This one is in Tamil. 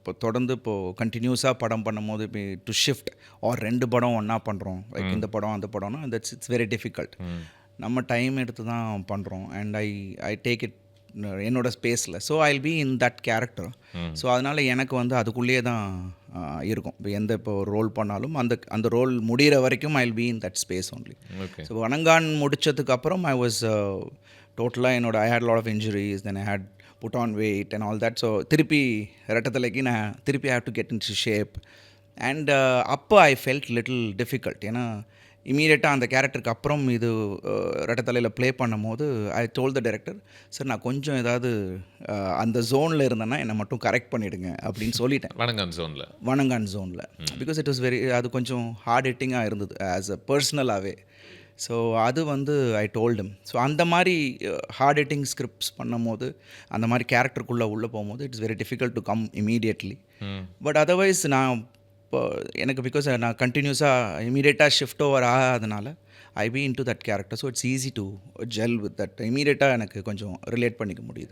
இப்போ தொடர்ந்து இப்போது கண்டினியூஸாக படம் பண்ணும்போது இப்போ டு ஷிஃப்ட் ஆர் 2 படம் ஒன்றா பண்ணுறோம் லைக் இந்த படம் அந்த படம்னா தட்ஸ் இட்ஸ் வெரி டிஃபிகல்ட். நம்ம டைம் எடுத்து தான் பண்ணுறோம் அண்ட் ஐ டேக் இட் என்னோட ஸ்பேஸில். So I will be in that character. So அதனால் எனக்கு வந்து அதுக்குள்ளேயே தான் இருக்கும். இப்போ ஒரு ரோல் பண்ணாலும் அந்த ரோல் முடிகிற வரைக்கும் I will be in that space only. So Vanangaan முடித்ததுக்கப்புறம் ஐ வாஸ் டோட்டலாக I had lot of injuries, then I had put on weight and all that. So திருப்பி ரெட்டத்தலைக்கு நான் திருப்பி have to get in shape. And அப்போ ஐ ஃபெல்ட் லிட்டில் டிஃபிகல்ட். ஏன்னா இமீடியட்டாக அந்த கேரக்டருக்கு அப்புறம் இது ரெட்டத்தலையில் ப்ளே பண்ணும் போது I told the director, sir நான் கொஞ்சம் ஏதாவது அந்த ஜோனில் இருந்தேன்னா என்னை மட்டும் கரெக்ட் பண்ணிவிடுங்க அப்படின்னு சொல்லிட்டேன். வணங்கான் ஜோனில் பிகாஸ் இட் வாஸ் அது கொஞ்சம் ஹார்ட் ஹிட்டிங்காக இருந்தது ஆஸ் அ பர்சனலாகவே. ஸோ அது வந்து ஐ டோல்டம். ஸோ அந்த மாதிரி ஹார்ட் ஹிட்டிங் ஸ்கிரிப்ட்ஸ் பண்ணும் போது அந்த மாதிரி கேரக்டருக்குள்ளே போகும்போது it's very difficult to come immediately. But otherwise நான் இப்போ எனக்கு பிகாஸ் நான் கண்டினியூஸாக இமீடியட்டாக ஷிஃப்ட் ஓவர் ஆகாதனால I be into that character. So it's easy to gel with that. இமீடியட்டாக எனக்கு கொஞ்சம் ரிலேட் பண்ணிக்க முடியுது.